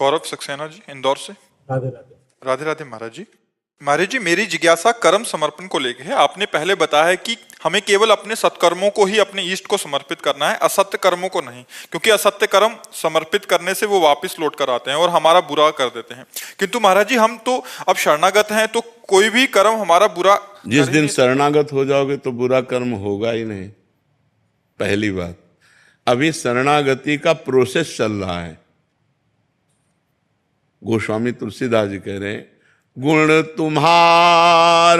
गौरव सक्सेना जी, इंदौर से। राधे राधे। राधे राधे महाराज जी। महाराज जी, मेरी जिज्ञासा कर्म समर्पण को लेकर है। आपने पहले बताया है कि हमें केवल अपने सत्कर्मों को ही अपने इष्ट को समर्पित करना है, असत्य कर्मों को नहीं, क्योंकि असत्य कर्म समर्पित करने से वो वापस लौट कर आते हैं और हमारा बुरा कर देते हैं। किंतु महाराज जी, हम तो अब शरणागत हैं, तो कोई भी कर्म हमारा बुरा, जिस दिन शरणागत हो जाओगे तो बुरा कर्म होगा ही नहीं। पहली बात, अभी शरणागति का प्रोसेस चल रहा है। गोस्वामी तुलसीदास जी कह रहे हैं, गुण तुम्हार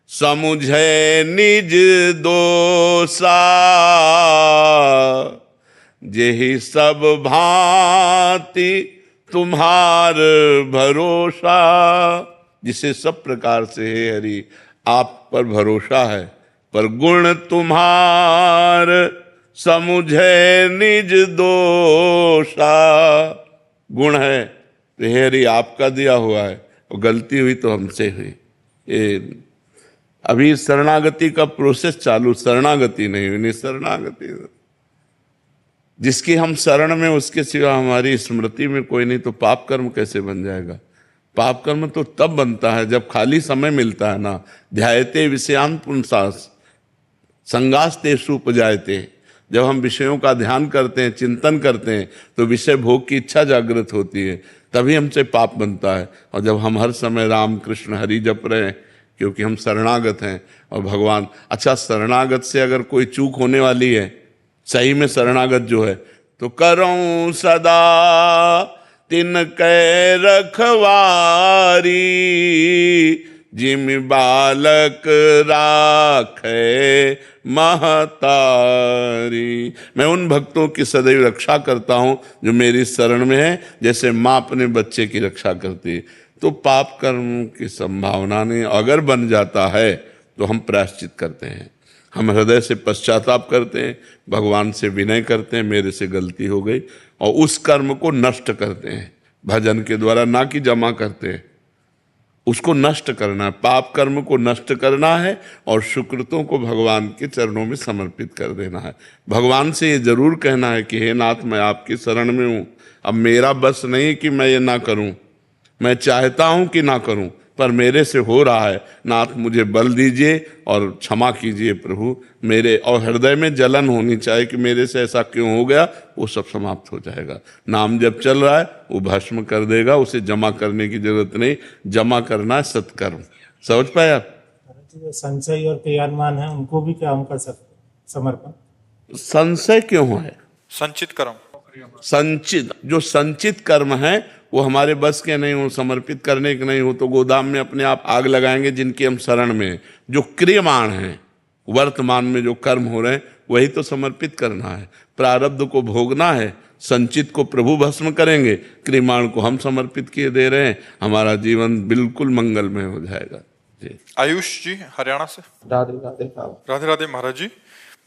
समुझे निज दोषा, जेहि सब भांति तुम्हार भरोसा। जिसे सब प्रकार से हे हरि आप पर भरोसा है, पर गुण तुम्हार समुझे निज दोषा। गुण है तो हे हरि आपका दिया हुआ है, और गलती हुई तो हमसे हुई। ये अभी शरणागति का प्रोसेस चालू, शरणागति नहीं हुई, शरणागति। जिसकी हम शरण में, उसके सिवा हमारी स्मृति में कोई नहीं, तो पाप कर्म कैसे बन जाएगा? पाप कर्म तो तब बनता है जब खाली समय मिलता है ना। ध्यायते विषयान पुंसास संगास्तेषु उपजायते। जब हम विषयों का ध्यान करते हैं, चिंतन करते हैं, तो विषय भोग की इच्छा जागृत होती है, तभी हमसे पाप बनता है। और जब हम हर समय राम कृष्ण हरि जप रहे हैं, क्योंकि हम शरणागत हैं और भगवान। अच्छा, शरणागत से अगर कोई चूक होने वाली है, सही में शरणागत जो है, तो करऊं सदा तिनकै रखवारी, जिम बालक राखे महतारी। मैं उन भक्तों की सदैव रक्षा करता हूं जो मेरी शरण में है, जैसे माँ अपने बच्चे की रक्षा करती है। तो पाप कर्म की संभावना नहीं, अगर बन जाता है तो हम प्रायश्चित करते हैं, हम हृदय से पश्चाताप करते हैं, भगवान से विनय करते हैं, मेरे से गलती हो गई, और उस कर्म को नष्ट करते हैं भजन के द्वारा, ना कि जमा करते हैं। उसको नष्ट करना है, पाप कर्म को नष्ट करना है, और सुकृतों को भगवान के चरणों में समर्पित कर देना है। भगवान से ये जरूर कहना है कि हे नाथ, मैं आपकी शरण में हूँ, अब मेरा बस नहीं कि मैं ये ना करूँ, मैं चाहता हूँ कि ना करूँ, पर मेरे से हो रहा है। नाथ मुझे बल दीजिए और क्षमा कीजिए प्रभु मेरे। और हृदय में जलन होनी चाहिए कि मेरे से ऐसा क्यों हो गया, वो सब समाप्त हो जाएगा। नाम जब चल रहा है वो भस्म कर देगा, उसे जमा करने की जरूरत नहीं। जमा करना है सत्कर्म। समझ पाए आप? संशय और क्रियान्मान है, उनको भी क्या हम कर सकते समर्पण? संशय क्यों है? संचित कर्म, संचित, जो संचित कर्म है वो हमारे बस के नहीं हो, समर्पित करने के नहीं हो, तो गोदाम में अपने आप आग लगाएंगे जिनकी हम शरण में हैं। जो क्रियमाण हैं, वर्तमान में जो कर्म हो रहे हैं, वही तो समर्पित करना है। प्रारब्ध को भोगना है, संचित को प्रभु भस्म करेंगे, क्रियमाण को हम समर्पित किए दे रहे हैं। हमारा जीवन बिल्कुल मंगलमय हो जाएगा जी। आयुष जी, हरियाणा से। राधे राधे। राधे राधे महाराज जी।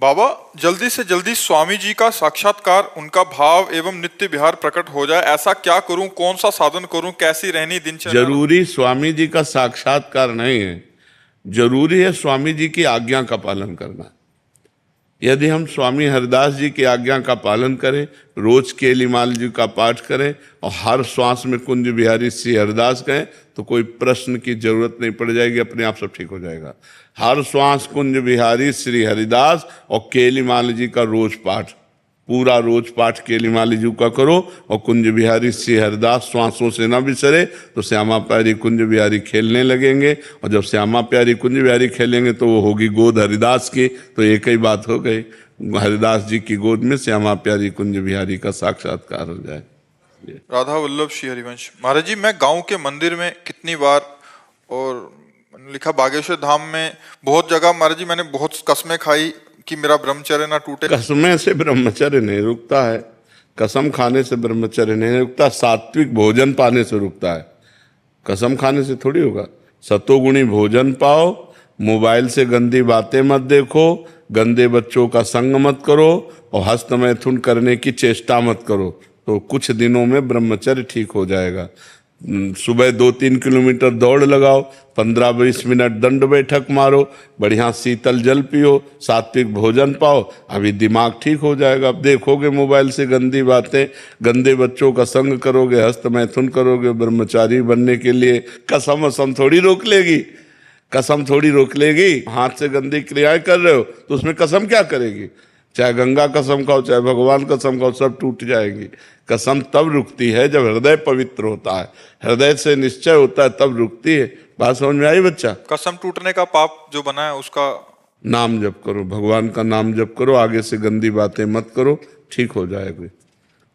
बाबा, जल्दी से जल्दी स्वामी जी का साक्षात्कार, उनका भाव एवं नित्य विहार प्रकट हो जाए, ऐसा क्या करूं, कौन सा साधन करूं, कैसी रहनी दिनचर्या? जरूरी स्वामी जी का साक्षात्कार नहीं है, जरूरी है स्वामी जी की आज्ञा का पालन करना। यदि हम स्वामी हरिदास जी की आज्ञा का पालन करें, रोज केलीमाल जी का पाठ करें और हर श्वास में कुंज बिहारी श्री हरिदास कहें, तो कोई प्रश्न की जरूरत नहीं पड़ जाएगी, अपने आप सब ठीक हो जाएगा। हर श्वास कुंज बिहारी श्री हरिदास और केलीमाल जी का रोज पाठ, पूरा रोज पाठ केलीमाल जी का करो, और कुंज बिहारी श्री हरिदास श्वासों से ना बिसरे, तो श्यामा प्यारी कुंज बिहारी खेलने लगेंगे। और जब श्यामा प्यारी कुंज बिहारी खेलेंगे तो वो होगी गोद हरिदास की, तो एक ही बात हो गई, हरिदास जी की गोद में श्यामा प्यारी कुंज बिहारी का साक्षात्कार हो जाए। राधा वल्लभ श्री हरिवंश। महाराज जी, मैं गांव के मंदिर में कितनी बार, और लिखा बागेश्वर धाम में बहुत जगह, महाराज जी मैंने बहुत कसमें खाई कि मेरा ब्रह्मचर्य ना टूटे। कसमें से ब्रह्मचर्य नहीं रुकता है, कसम खाने से ब्रह्मचर्य नहीं रुकता, सात्विक भोजन पाने से रुकता है। कसम खाने से थोड़ी होगा। सतोगुणी भोजन पाओ, मोबाइल से गंदी बातें मत देखो, गंदे बच्चों का संग मत करो, और हस्त मैथुन करने की चेष्टा मत करो, तो कुछ दिनों में ब्रह्मचर्य ठीक हो जाएगा। सुबह 2-3 किलोमीटर दौड़ लगाओ, 15-20 मिनट दंड बैठक मारो, बढ़िया शीतल जल पियो, सात्विक भोजन पाओ, अभी दिमाग ठीक हो जाएगा। अब देखोगे मोबाइल से गंदी बातें, गंदे बच्चों का संग करोगे, हस्त मैथुन करोगे, ब्रह्मचारी बनने के लिए कसम वसम थोड़ी रोक लेगी, कसम थोड़ी रोक लेगी। हाथ से गंदी क्रियाएं कर रहे हो तो उसमें कसम क्या करेगी? चाहे गंगा कसम खाओ, चाहे भगवान कसम खाओ, सब टूट जाएंगी। कसम तब रुकती है जब हृदय पवित्र होता है, हृदय से निश्चय होता है, तब रुकती है। बात समझ में आई बच्चा? कसम टूटने का पाप जो बना है उसका नाम जप करो, भगवान का नाम जप करो, आगे से गंदी बातें मत करो, ठीक हो जाएगी।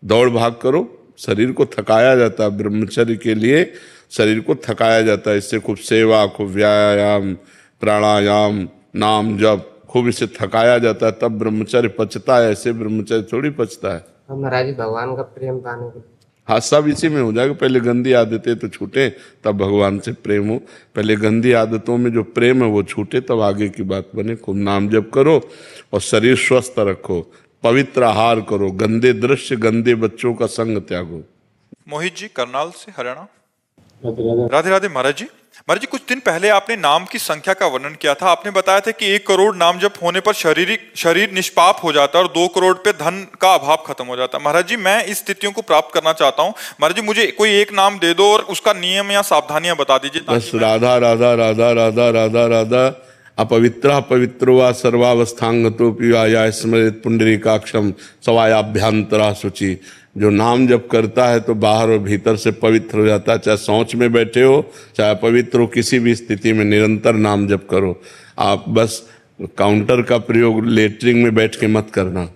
दौड़ भाग करो, शरीर को थकाया जाता है, ब्रह्मचर्य के लिए शरीर को थकाया जाता है। इससे खूब सेवा, खूब व्यायाम, प्राणायाम, नाम जप, खूब इसे थकाया जाता है, तब ब्रह्मचर्य पचता है। ऐसे ब्रह्मचर्य थोड़ी पचता है। महाराज जी भगवान का प्रेम पाने के लिए हाँ, सब इसी में हो जाएगा। पहले गंदी आदतें तो छूटे, तब भगवान से प्रेम हो। पहले गंदी आदतों में जो प्रेम है वो छूटे, तब आगे की बात बने। खूब नाम जप करो और शरीर स्वस्थ रखो, पवित्र आहार करो, गंदे दृश्य, गंदे बच्चों का संग त्यागो। मोहित जी करनाल से हरियाणा। राधे राधे महाराज जी। महाराज जी, कुछ दिन पहले आपने नाम की संख्या का वर्णन किया था। आपने बताया था कि 1 करोड़ नाम जप होने पर शरीर निष्पाप हो जाता है और 2 करोड़ पे धन का अभाव खत्म हो जाता है। महाराज जी, मैं इस स्थितियों को प्राप्त करना चाहता हूँ। महाराज जी, मुझे कोई एक नाम दे दो और उसका नियम या सावधानियां बता दीजिए। बस राधा राधा राधा राधा राधा राधा। अपवित्र पवित्रो वा सर्वावस्थांगतोपि या स्मृत पुंडरीकाक्षम सवायाभ्यंतरा शुचि। जो नाम जप करता है तो बाहर और भीतर से पवित्र हो जाता है। चाहे शौच में बैठे हो, चाहे पवित्र हो, किसी भी स्थिति में निरंतर नाम जप करो। आप बस काउंटर का प्रयोग लेटरिंग में बैठ के मत करना।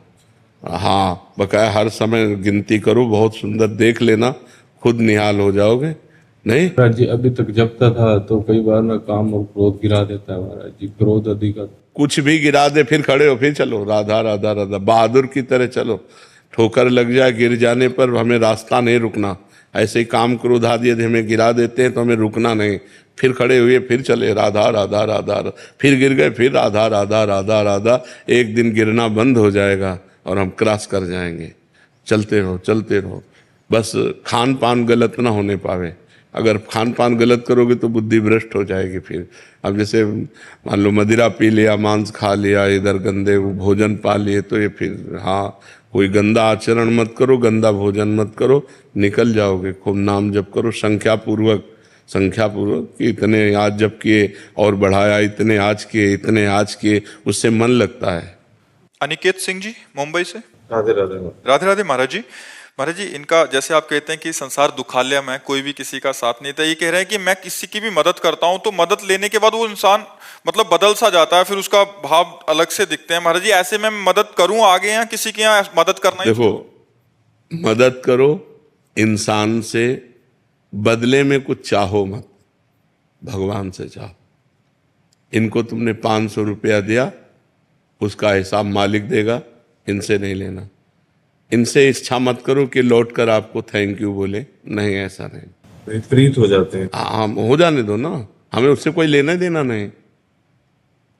हाँ, बकाया हर समय गिनती करो, बहुत सुंदर देख लेना, खुद निहाल हो जाओगे। नहीं महाराज जी, अभी तक जपता था तो कई बार ना काम और क्रोध गिरा देता है महाराज जी, क्रोध अधिक। कुछ भी गिरा दे, फिर खड़े हो, फिर चलो, राधा राधा राधा, बहादुर की तरह चलो। ठोकर लग जाए, गिर जाने पर हमें रास्ता नहीं रुकना। ऐसे ही काम क्रोध आदि यदि हमें गिरा देते हैं तो हमें रुकना नहीं, फिर खड़े हुए, फिर चले, राधा राधा राधा, फिर गिर गए, फिर राधा राधा राधा राधा। एक दिन गिरना बंद हो जाएगा और हम क्रॉस कर जाएंगे। चलते रहो, चलते रहो, बस खान पान गलत ना होने पावे। अगर खान पान गलत करोगे तो बुद्धि भ्रष्ट हो जाएगी। फिर अब जैसे मान लो मदिरा पी लिया, मांस खा लिया, इधर गंदे भोजन पा लिए, तो ये फिर हाँ, कोई गंदा आचरण मत करो, गंदा भोजन मत करो, निकल जाओगे। खूब नाम जप करो संख्या पूर्वक कि इतने आज जप किए और बढ़ाया, इतने आज किए, इतने आज किए, उससे मन लगता है। अनिकेत सिंह जी मुंबई से। राधे राधे। राधे राधे महाराज जी। महाराज जी, इनका जैसे आप कहते हैं कि संसार दुखालय में, कोई भी किसी का साथ नहीं था। ये कह रहे हैं कि मैं किसी की भी मदद करता हूं तो मदद लेने के बाद वो इंसान मतलब बदल सा जाता है, फिर उसका भाव अलग से दिखते हैं। महाराज जी, ऐसे में मदद करूं आगे या किसी के यहाँ मदद करना ही? देखो, मदद करो इंसान से, बदले में कुछ चाहो मत, भगवान से चाहो। इनको तुमने 500 रुपया दिया, उसका हिसाब मालिक देगा, इनसे नहीं लेना। इनसे इच्छा मत करो कि लौट कर आपको थैंक यू बोले, नहीं, ऐसा नहीं। विपरीत हो जाते हैं। हाँ, हो जाने दो ना, हमें उससे कोई लेना देना नहीं।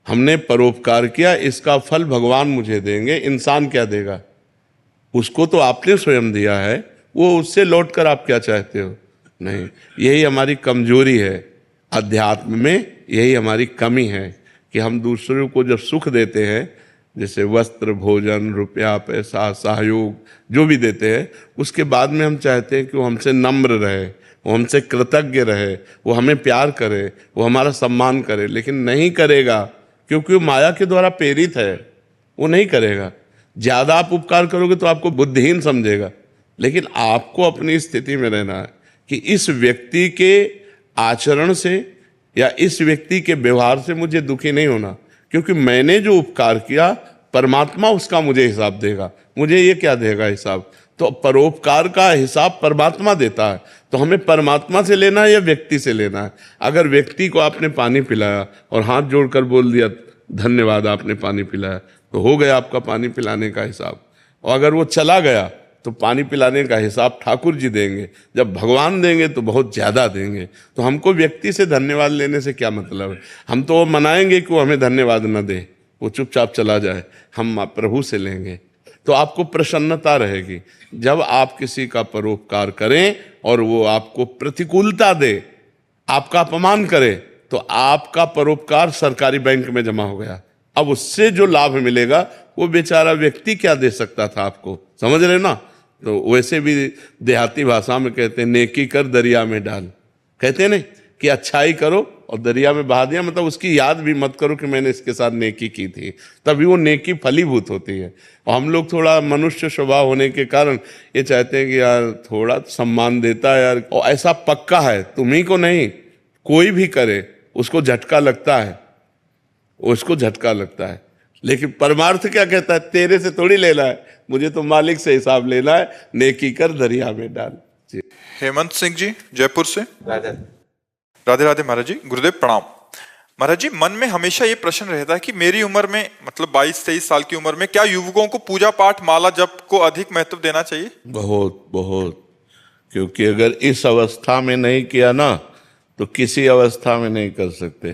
हमने परोपकार किया, इसका फल भगवान मुझे देंगे, इंसान क्या देगा? उसको तो आपने स्वयं दिया है, वो उससे लौट कर आप क्या चाहते हो? नहीं, यही हमारी कमजोरी है अध्यात्म में, यही हमारी कमी है कि हम दूसरों को जब सुख देते हैं, जैसे वस्त्र, भोजन, रुपया, पैसा, सहयोग जो भी देते हैं, उसके बाद में हम चाहते हैं कि वो हमसे नम्र रहे, वो हमसे कृतज्ञ रहे, वो हमें प्यार करे, वो हमारा सम्मान करे। लेकिन नहीं करेगा, क्योंकि वो माया के द्वारा प्रेरित है, वो नहीं करेगा। ज़्यादा आप उपकार करोगे तो आपको बुद्धिहीन समझेगा। लेकिन आपको अपनी स्थिति में रहना है कि इस व्यक्ति के आचरण से या इस व्यक्ति के व्यवहार से मुझे दुखी नहीं होना, क्योंकि मैंने जो उपकार किया, परमात्मा उसका मुझे हिसाब देगा। मुझे ये क्या देगा हिसाब? तो परोपकार का हिसाब परमात्मा देता है, तो हमें परमात्मा से लेना है या व्यक्ति से लेना है? अगर व्यक्ति को आपने पानी पिलाया और हाथ जोड़कर बोल दिया धन्यवाद आपने पानी पिलाया, तो हो गया आपका पानी पिलाने का हिसाब। और अगर वो चला गया तो पानी पिलाने का हिसाब ठाकुर जी देंगे। जब भगवान देंगे तो बहुत ज़्यादा देंगे। तो हमको व्यक्ति से धन्यवाद लेने से क्या मतलब है? हम तो मनाएंगे कि वो हमें धन्यवाद न दे, वो चुपचाप चला जाए, हम प्रभु से लेंगे। तो आपको प्रसन्नता रहेगी। जब आप किसी का परोपकार करें और वो आपको प्रतिकूलता दे, आपका अपमान करे, तो आपका परोपकार सरकारी बैंक में जमा हो गया। अब उससे जो लाभ मिलेगा वो बेचारा व्यक्ति क्या दे सकता था आपको, समझ रहे ना। तो वैसे भी देहाती भाषा में कहते हैं नेकी कर दरिया में डाल, कहते हैं ना कि अच्छाई करो और दरिया में बहा दिया, मतलब उसकी याद भी मत करो कि मैंने इसके साथ नेकी की थी, तभी वो नेकी फलीभूत होती है। और हम लोग थोड़ा मनुष्य स्वभाव होने के कारण ये चाहते हैं कि यार थोड़ा सम्मान देता है यार, और ऐसा पक्का है तुम्ही को नहीं, कोई भी करे उसको झटका लगता है, उसको झटका लगता है। लेकिन परमार्थ क्या कहता है, तेरे से थोड़ी लेना है, मुझे तो मालिक से हिसाब लेना है, नेकी कर दरिया में डाल। जी। हेमंत सिंह जी जयपुर से। राजा राधे राधे महाराज जी, गुरुदेव प्रणाम। महाराज जी, मन में हमेशा ये प्रश्न रहता है कि मेरी उम्र में, मतलब 22-23 साल की उम्र में, क्या युवकों को पूजा पाठ माला जप को अधिक महत्व देना चाहिए? बहुत बहुत, क्योंकि अगर इस अवस्था में नहीं किया ना तो किसी अवस्था में नहीं कर सकते।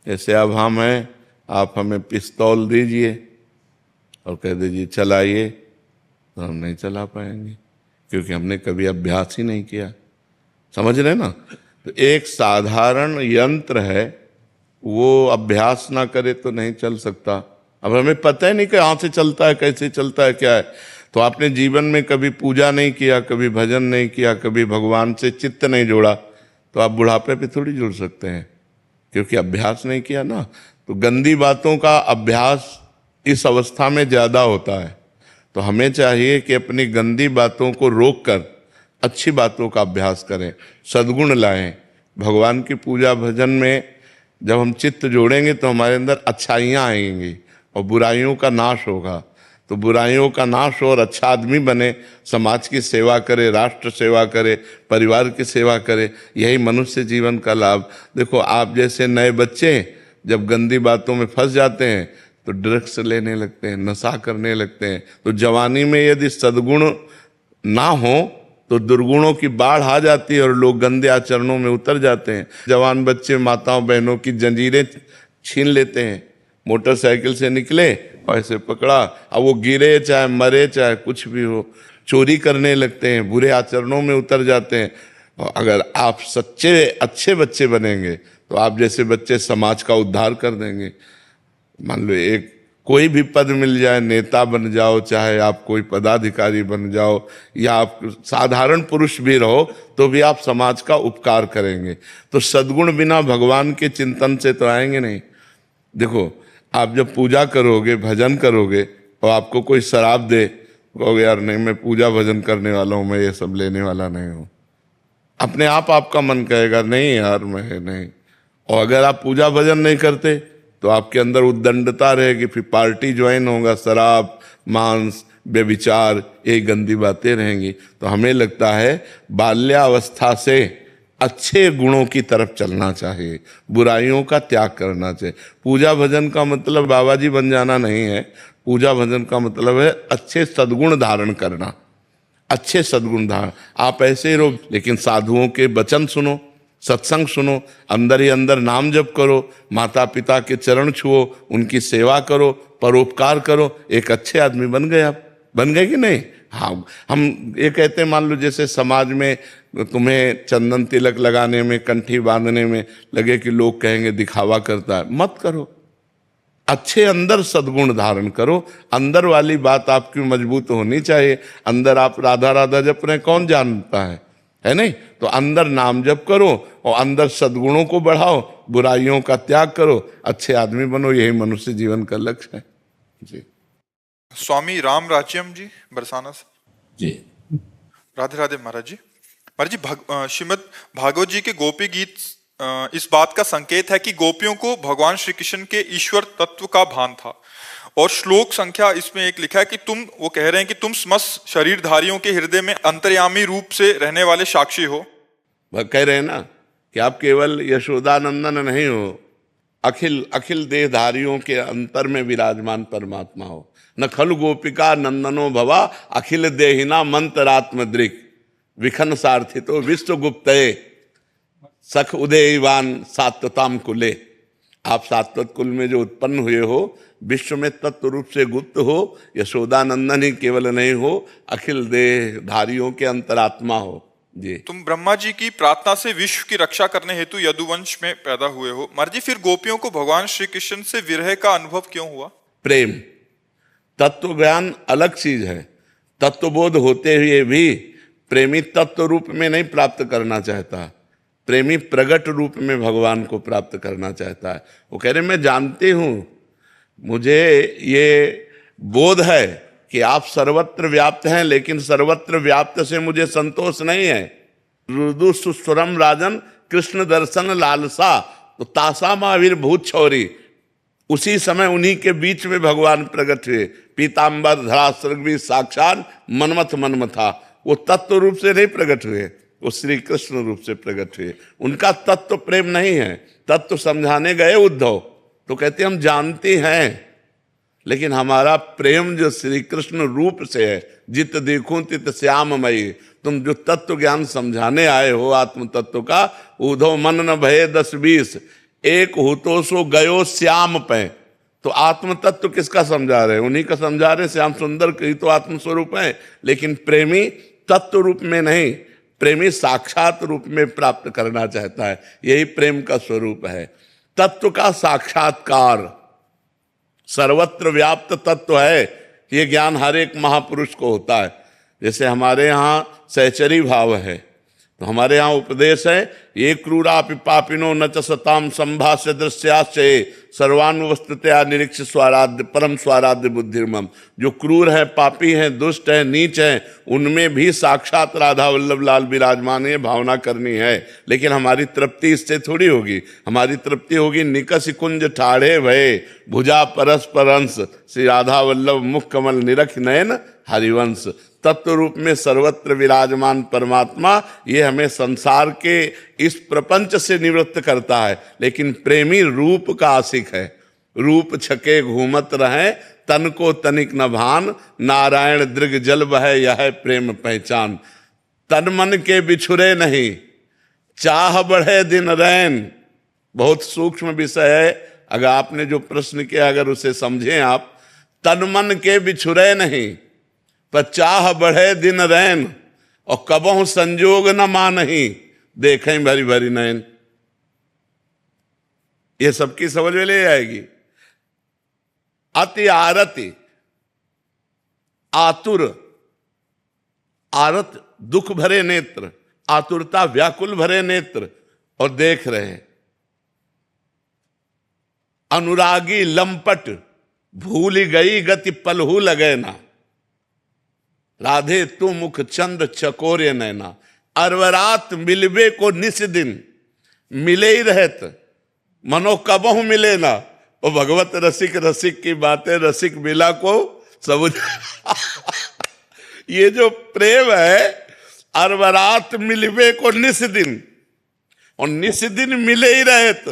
जैसे अब हम हैं, आप हमें पिस्तौल दीजिए और कह दीजिए चलाइए, तो हम नहीं चला पाएंगे, क्योंकि हमने कभी अभ्यास ही नहीं किया, समझ रहे ना। तो एक साधारण यंत्र है, वो अभ्यास ना करे तो नहीं चल सकता। अब हमें पता ही नहीं कि कहाँ से चलता है, कैसे चलता है, क्या है। तो आपने जीवन में कभी पूजा नहीं किया, कभी भजन नहीं किया, कभी भगवान से चित्त नहीं जोड़ा, तो आप बुढ़ापे पे थोड़ी जुड़ सकते हैं, क्योंकि अभ्यास नहीं किया ना। तो गंदी बातों का अभ्यास इस अवस्था में ज्यादा होता है। तो हमें चाहिए कि अपनी गंदी बातों को रोककर अच्छी बातों का अभ्यास करें, सद्गुण लाएं। भगवान की पूजा भजन में जब हम चित्त जोड़ेंगे तो हमारे अंदर अच्छाइयाँ आएंगी और बुराइयों का नाश होगा। तो बुराइयों का नाश हो और अच्छा आदमी बने, समाज की सेवा करे, राष्ट्र सेवा करे, परिवार की सेवा करे, यही मनुष्य जीवन का लाभ। देखो, आप जैसे नए बच्चे जब गंदी बातों में फंस जाते हैं तो ड्रग्स लेने लगते हैं, नशा करने लगते हैं। तो जवानी में यदि सद्गुण ना हो तो दुर्गुणों की बाढ़ आ जाती है और लोग गंदे आचरणों में उतर जाते हैं। जवान बच्चे माताओं बहनों की जंजीरें छीन लेते हैं, मोटरसाइकिल से निकले और ऐसे पकड़ा, अब वो गिरे चाहे मरे चाहे कुछ भी हो, चोरी करने लगते हैं, बुरे आचरणों में उतर जाते हैं। और अगर आप सच्चे अच्छे बच्चे बनेंगे तो आप जैसे बच्चे समाज का उद्धार कर देंगे। मान लो एक कोई भी पद मिल जाए, नेता बन जाओ, चाहे आप कोई पदाधिकारी बन जाओ, या आप साधारण पुरुष भी रहो, तो भी आप समाज का उपकार करेंगे। तो सद्गुण बिना भगवान के चिंतन से तो आएंगे नहीं। देखो, आप जब पूजा करोगे, भजन करोगे और आपको कोई शराब दे, कहोगे यार नहीं, मैं पूजा भजन करने वाला हूँ, मैं ये सब लेने वाला नहीं हूँ। अपने आप आपका मन कहेगा नहीं यार मैं नहीं। और अगर आप पूजा भजन नहीं करते तो आपके अंदर उद्दंडता रहेगी, फिर पार्टी ज्वाइन होगा, शराब, मांस, व्यभिचार, ये गंदी बातें रहेंगी। तो हमें लगता है बाल्यावस्था से अच्छे गुणों की तरफ चलना चाहिए, बुराइयों का त्याग करना चाहिए। पूजा भजन का मतलब बाबा जी बन जाना नहीं है। पूजा भजन का मतलब है अच्छे सद्गुण धारण करना, अच्छे सद्गुण धारण। आप ऐसे ही रहो, लेकिन साधुओं के वचन सुनो, सत्संग सुनो, अंदर ही अंदर नाम जप करो, माता पिता के चरण छुओ, उनकी सेवा करो, परोपकार करो, एक अच्छे आदमी बन गए। आप बन गए कि नहीं? हाँ, हम ये कहते हैं, मान लो जैसे समाज में तुम्हें चंदन तिलक लगाने में, कंठी बांधने में लगे कि लोग कहेंगे दिखावा करता है, मत करो। अच्छे अंदर सद्गुण धारण करो। अंदर वाली बात आपकी मजबूत होनी चाहिए। अंदर आप राधा राधा जप रहे, कौन जानता है नहीं? तो अंदर नाम जप करो और अंदर सद्गुणों को बढ़ाओ, बुराइयों का त्याग करो, अच्छे आदमी बनो। यही मनुष्य जीवन का लक्ष्य है। जी। स्वामी राम राज्यम जी बरसाना से। जी। राधे राधे महाराज जी। महाराज जी, श्रीमद् भागवत जी के गोपी गीत इस बात का संकेत है कि गोपियों को भगवान श्री कृष्ण के ईश्वर तत्व का भान था। और श्लोक संख्या इसमें एक लिखा है कि वो कह रहे हैं कि तुम समस्त शरीरधारियों के हृदय में अंतर्यामी रूप से रहने वाले साक्षी हो। वह कह रहे हैं ना कि आप केवल यशोदानंदन नहीं हो, अखिल अखिल देहधारियों के अंतर में विराजमान परमात्मा हो। न खलु गोपिका नंदनो भवा अखिल देहिना मंत्रात्मद्रिक विखन सार्थितो विश्व गुप्तये सख उदयवान सात्वताम कुले। आप सात्वत कुल में जो उत्पन्न हुए हो, विश्व में तत्व रूप से गुप्त हो, यशोदानंदन ही केवल नहीं हो, अखिल देह धारियों के अंतरात्मा हो। जी। तुम ब्रह्मा जी की प्रार्थना से विश्व की रक्षा करने हेतु यदुवंश में पैदा हुए हो। महाराज जी, फिर गोपियों को भगवान श्री कृष्ण से विरह का अनुभव क्यों हुआ? प्रेम, तत्व ज्ञान अलग चीज है। तत्वबोध होते हुए भी प्रेमी तत्व रूप में नहीं प्राप्त करना चाहता, प्रेमी प्रगट रूप में भगवान को प्राप्त करना चाहता है। वो कह रहे मैं जानती हूं, मुझे ये बोध है कि आप सर्वत्र व्याप्त हैं, लेकिन सर्वत्र व्याप्त से मुझे संतोष नहीं है। रुदु सुस्वरम राजन कृष्ण दर्शन लालसा, तो तासा महावीरभूत छौरी, उसी समय उन्हीं के बीच में भगवान प्रकट हुए। पीताम्बर धरा सर्गवी साक्षात मनमथ मनमथा, वो तत्व रूप से नहीं प्रकट हुए, वो श्री कृष्ण रूप से प्रकट हुए। उनका तत्व प्रेम नहीं है। तत्व समझाने गए उद्धव तो कहते हम जानते हैं, लेकिन हमारा प्रेम जो श्री कृष्ण रूप से है, जित देखूं तित श्याममयी। तुम जो तत्व ज्ञान समझाने आए हो आत्म तत्व का, उद्धव मन न भये 10-20, एक हो तो सो गयो श्याम पे। तो आत्म तत्व किसका समझा रहे? उन्हीं का समझा रहे, श्याम सुंदर की तो आत्म स्वरूप है। लेकिन प्रेमी तत्व रूप में नहीं, प्रेमी साक्षात रूप में प्राप्त करना चाहता है। यही प्रेम का स्वरूप है। तत्व का साक्षात्कार सर्वत्र व्याप्त तत्व है, ये ज्ञान हर एक महापुरुष को होता है। जैसे हमारे यहाँ सहचरी भाव है, तो हमारे यहाँ उपदेश है, ये क्रूरापि पापिनो न च सताम संभाष्य दृश्याश्चये सर्वान्वस्तुतया निरीक्ष स्वाराध्य परम स्वाराध्य बुद्धिर्मम। जो क्रूर है, पापी है, दुष्ट है, नीच है, उनमें भी साक्षात राधा वल्लभ लाल विराजमान है, भावना करनी है। लेकिन हमारी तृप्ति इससे थोड़ी होगी। हमारी तृप्ति होगी निकष कुंज ठाढ़े भये भुजा परस्पर अंश, श्री राधा वल्लभ मुख कमल निरख नयन हरिवंश। तत्व रूप में सर्वत्र विराजमान परमात्मा, ये हमें संसार के इस प्रपंच से निवृत्त करता है। लेकिन प्रेमी रूप का आशिक है। रूप छके घूमत रहे, तन को तनिक न भान, नारायण दृग जल बहे यह प्रेम पहचान। तन मन के बिछुरे नहीं, चाह बढ़े दिन रैन। बहुत सूक्ष्म विषय है, अगर आपने जो प्रश्न किया अगर उसे समझें आप, तन मन के बिछुरे नहीं, पर चाह बढ़े दिन रैन, और कबहु संजोग न मानही, देखें भरी भरी नैन। ये सबकी समझ में ले आएगी। अति आरति, आतुर, आरत दुख भरे नेत्र, आतुरता व्याकुल भरे नेत्र, और देख रहे। अनुरागी लंपट, भूल गई गति पलहू लगे ना। राधे तू मुख चंद चकोरे नैना, अरवरात मिलबे को निस दिन, मिले ही रहत मनो कबहु मिले ना। और भगवत रसिक रसिक की बातें रसिक मिला को समझ। ये जो प्रेम है, अरवरात मिलबे को निस दिन, और निस दिन मिले ही रहत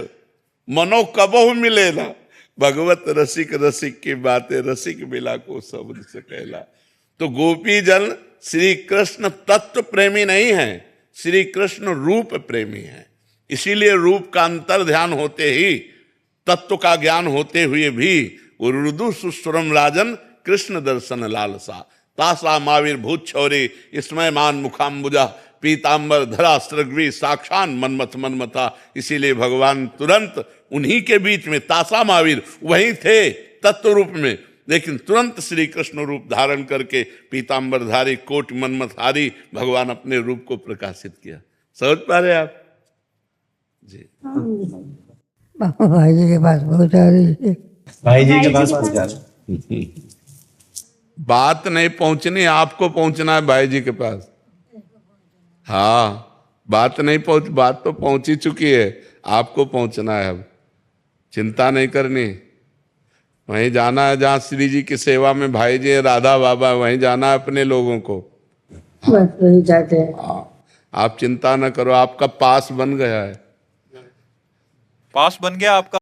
मनो कबहु मिले ना। भगवत रसिक रसिक की बातें रसिक मिला को शब्द से कहला। तो गोपी जन श्री कृष्ण तत्व प्रेमी नहीं है, श्री कृष्ण रूप प्रेमी है। इसीलिए रूप का अंतर ध्यान होते ही, तत्व का ज्ञान होते हुए भी, वो रुदु सुस्वरम राजन कृष्ण दर्शन लालसा, तासा मावीर भूत छौरी इसमय मान मुखाम्बुजा, पीताम्बर धरा सृग्वी साक्षात मनमथ मनमथा। इसीलिए भगवान तुरंत उन्हीं के बीच में, तासा महावीर वहीं थे तत्व रूप में, लेकिन तुरंत श्री कृष्ण रूप धारण करके पीताम्बरधारी कोट मनमथहारी भगवान अपने रूप को प्रकाशित किया। समझ पा रहे आप जी? भाई जी के पास बहुत आ रही है। भाई जी के पास पहुंच जा। बात नहीं पहुंचनी, आपको पहुंचना है भाई जी के पास। हाँ, बात नहीं पहुंच, बात तो पहुंच ही चुकी है, आपको पहुंचना है। अब चिंता नहीं करनी, वहीं जाना है जहाँ श्री जी की सेवा में भाई जी राधा बाबा, वहीं जाना है अपने लोगों को। बस वही जाते हैं। हाँ, आप चिंता न करो, आपका पास बन गया है। पास बन गया आपका।